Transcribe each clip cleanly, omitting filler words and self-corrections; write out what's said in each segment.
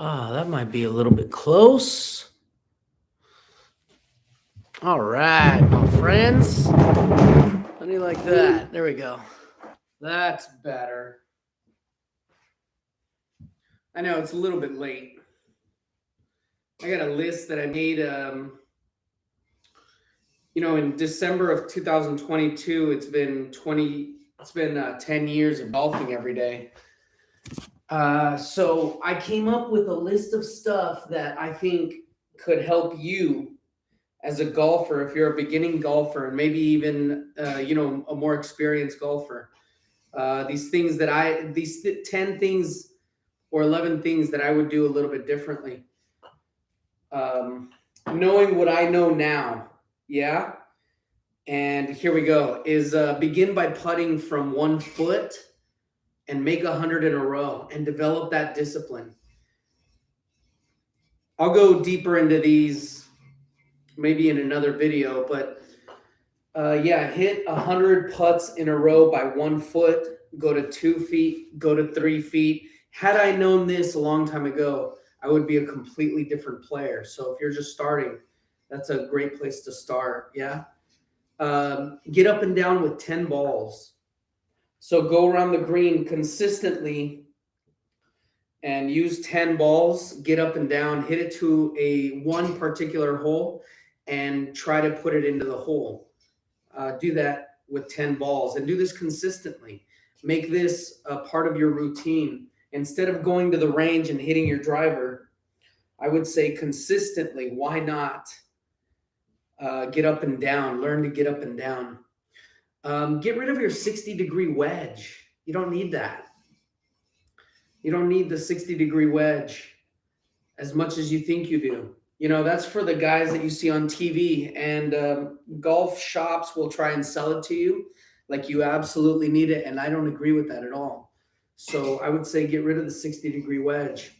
Ah, that might be a little bit close. All right, my friends. How do you like that? There we go. That's better. I know it's a little bit late. I got a list that I made. In December of 2022. It's been 20. It's been 10 years of golfing every day. So I came up with a list of stuff that I think could help you as a golfer if you're a beginning golfer and maybe even a more experienced golfer. These 10 things or 11 things that I would do a little bit differently. Knowing what I know now, yeah. And here we go. Is begin by putting from 1 foot and make 100 in a row and develop that discipline. I'll go deeper into these maybe in another video, but hit 100 putts in a row by 1 foot, go to 2 feet, go to 3 feet. Had I known this a long time ago, I would be a completely different player. So if you're just starting, that's a great place to start. Yeah. Get up and down with 10 balls. So go around the green consistently and use 10 balls, get up and down, hit it to one particular hole and try to put it into the hole. Do that with 10 balls and do this consistently. Make this a part of your routine. Instead of going to the range and hitting your driver, I would say consistently, why not get up and down, learn to get up and down. Get rid of your 60-degree wedge. You don't need that. You don't need the 60-degree wedge as much as you think you do. That's for the guys that you see on TV, and golf shops will try and sell it to you like you absolutely need it, and I don't agree with that at all. So I would say get rid of the 60-degree wedge.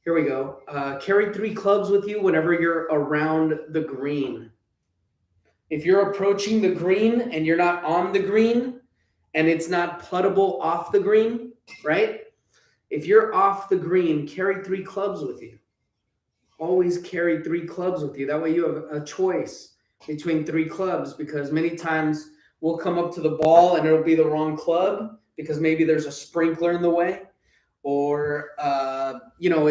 Here we go. Carry 3 clubs with you whenever you're around the green. If you're approaching the green and you're not on the green and it's not puttable off the green, right? If you're off the green, carry 3 clubs with you. Always carry 3 clubs with you. That way you have a choice between 3 clubs, because many times we'll come up to the ball and it'll be the wrong club because maybe there's a sprinkler in the way, or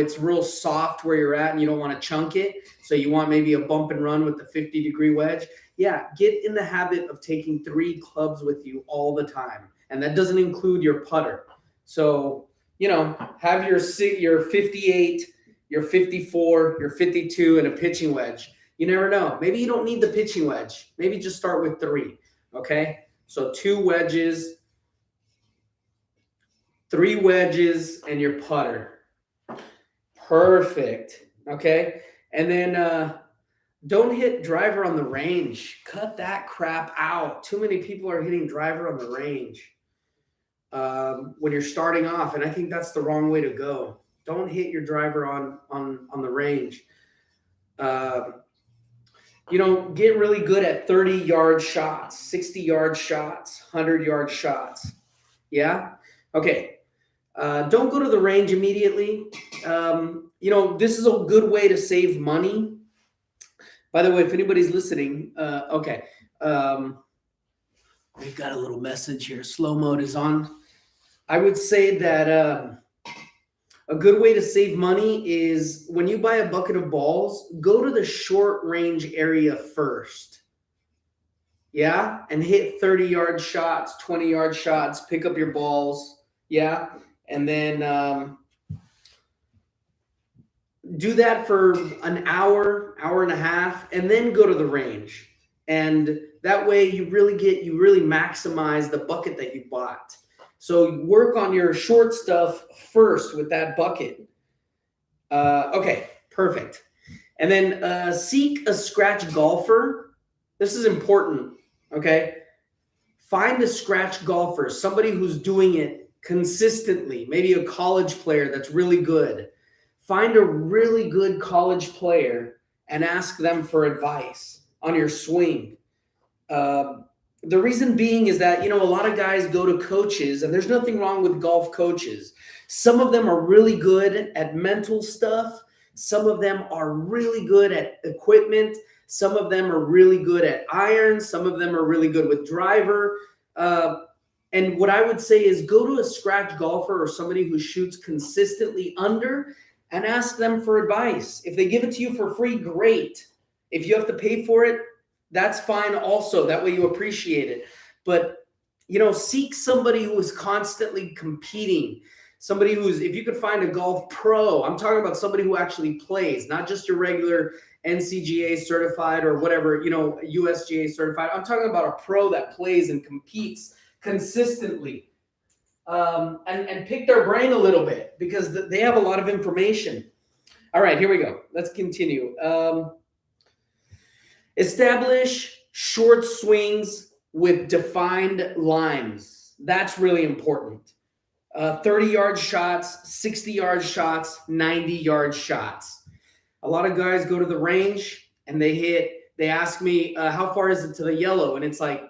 it's real soft where you're at and you don't want to chunk it. So you want maybe a bump and run with the 50-degree wedge. Yeah, get in the habit of taking 3 clubs with you all the time. And that doesn't include your putter. So, have your 58, your 54, your 52, and a pitching wedge. You never know. Maybe you don't need the pitching wedge. Maybe just start with 3. Okay? So 2 wedges, 3 wedges, and your putter. Perfect. Okay? And then don't hit driver on the range. Cut that crap out. Too many people are hitting driver on the range when you're starting off, and I think that's the wrong way to go. Don't hit your driver on the range. Get really good at 30-yard shots, 60-yard shots, 100-yard shots. Yeah? Okay. Don't go to the range immediately. This is a good way to save money. By the way, if anybody's listening, okay. We've got a little message here. Slow mode is on. I would say that a good way to save money is when you buy a bucket of balls, go to the short range area first. Yeah? And hit 30-yard shots, 20-yard shots, pick up your balls. Yeah? And then do that for an hour, hour and a half, and then go to the range. And that way you really maximize the bucket that you bought. So work on your short stuff first with that bucket. Okay, perfect. And then seek a scratch golfer. This is important, okay? Find a scratch golfer, somebody who's doing it consistently, maybe a college player that's really good. Find a really good college player and ask them for advice on your swing. The reason being is that, a lot of guys go to coaches, and there's nothing wrong with golf coaches. Some of them are really good at mental stuff. Some of them are really good at equipment. Some of them are really good at irons. Some of them are really good with driver. And what I would say is go to a scratch golfer or somebody who shoots consistently under and ask them for advice. If they give it to you for free, great. If you have to pay for it, that's fine also. That way you appreciate it. But, seek somebody who is constantly competing. Somebody who's, if you could find a golf pro, I'm talking about somebody who actually plays, not just your regular NCGA certified or whatever, USGA certified. I'm talking about a pro that plays and competes consistently. And pick their brain a little bit because they have a lot of information. All right, here we go. Let's continue. Establish short swings with defined lines. That's really important. 30-yard shots, 60-yard shots, 90-yard shots. A lot of guys go to the range and they ask me, how far is it to the yellow? And it's like,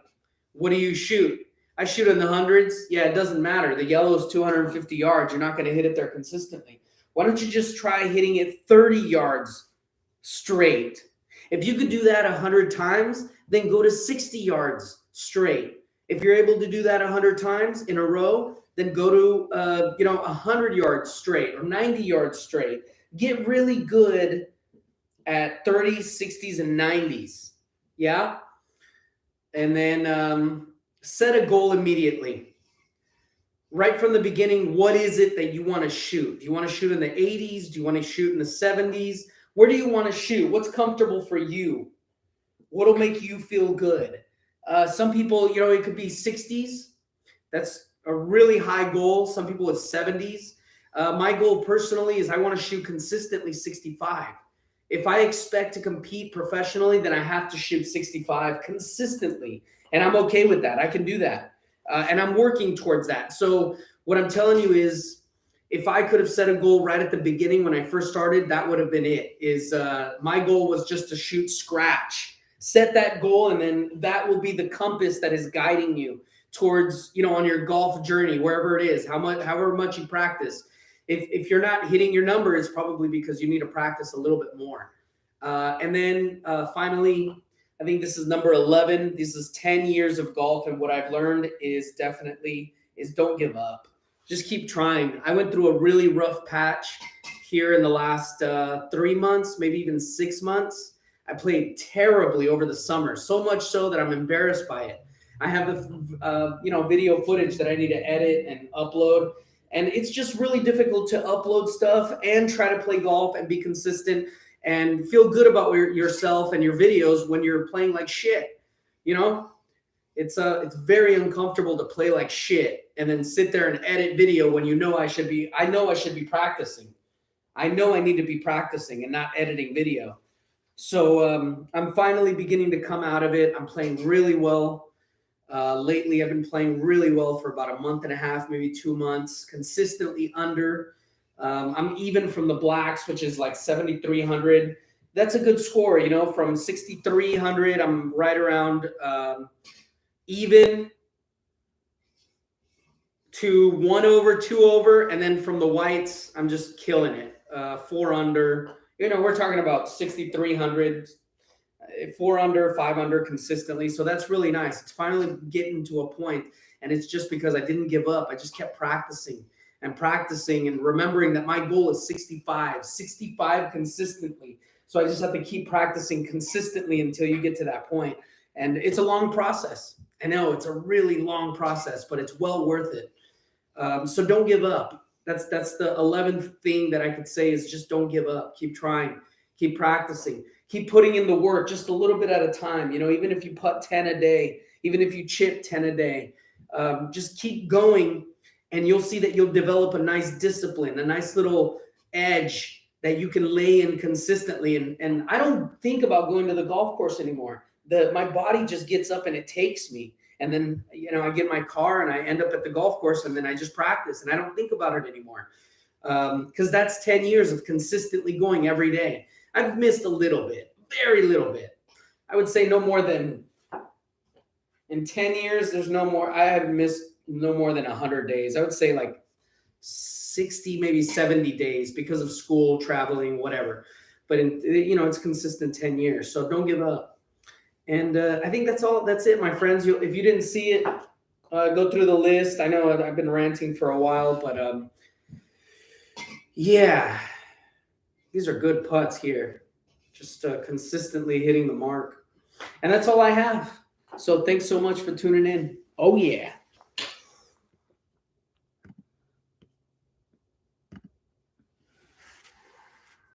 what do you shoot? I shoot in the hundreds. Yeah, it doesn't matter. The yellow is 250 yards. You're not going to hit it there consistently. Why don't you just try hitting it 30 yards straight? If you could do that 100 times, then go to 60 yards straight. If you're able to do that 100 times in a row, then go to 100 yards straight or 90 yards straight. Get really good at 30s, 60s, and 90s. Yeah? And then set a goal immediately. Right from the beginning, what is it that you want to shoot? Do you want to shoot in the 80s? Do you want to shoot in the 70s? Where do you want to shoot? What's comfortable for you? What'll make you feel good? Some people, it could be 60s. That's a really high goal. Some people it's 70s. My goal personally is I want to shoot consistently 65. If I expect to compete professionally, then I have to shoot 65 consistently. And I'm okay with that. I can do that. And I'm working towards that. So what I'm telling you is, if I could have set a goal right at the beginning when I first started, that would have been it. My goal was just to shoot scratch. Set that goal, and then that will be the compass that is guiding you towards, on your golf journey, wherever it is, however much you practice. If you're not hitting your number, it's probably because you need to practice a little bit more. And then finally, I think this is number 11. This is 10 years of golf. And what I've learned is don't give up. Just keep trying. I went through a really rough patch here in the last 3 months, maybe even 6 months. I played terribly over the summer, so much so that I'm embarrassed by it. I have the video footage that I need to edit and upload. And it's just really difficult to upload stuff and try to play golf and be consistent and feel good about yourself and your videos when you're playing like shit. It's very uncomfortable to play like shit and then sit there and edit video when I know I should be practicing. I know I need to be practicing and not editing video. So I'm finally beginning to come out of it. I'm playing really well. Lately, I've been playing really well for about a month and a half, maybe 2 months, consistently under. I'm even from the blacks, which is like 7,300. That's a good score, from 6,300. I'm right around even to 1 over, 2 over. And then from the whites, I'm just killing it. 4 under. We're talking about 6,300. 4 under, 5 under consistently. So that's really nice. It's finally getting to a point, and it's just because I didn't give up. I just kept practicing and remembering that my goal is 65 consistently. So I just have to keep practicing consistently until you get to that point. And it's a long process. I know it's a really long process, but it's well worth it. So don't give up. That's the 11th thing that I could say is just don't give up. Keep trying, keep practicing. Keep putting in the work just a little bit at a time. Even if you putt 10 a day, even if you chip 10 a day, just keep going, and you'll see that you'll develop a nice discipline, a nice little edge that you can lay in consistently. And I don't think about going to the golf course anymore. My body just gets up and it takes me. And then, I get in my car and I end up at the golf course, and then I just practice, and I don't think about it anymore. Because that's 10 years of consistently going every day. I've missed a little bit, very little bit. I would say no more than, In 10 years, there's no more. I have missed no more than 100 days. I would say like 60, maybe 70 days because of school, traveling, whatever. But it's consistent 10 years. So don't give up. And I think that's all. That's it, my friends. If you didn't see it, go through the list. I know I've been ranting for a while, but yeah, these are good putts here. Just consistently hitting the mark. And that's all I have. So thanks so much for tuning in. Oh, yeah.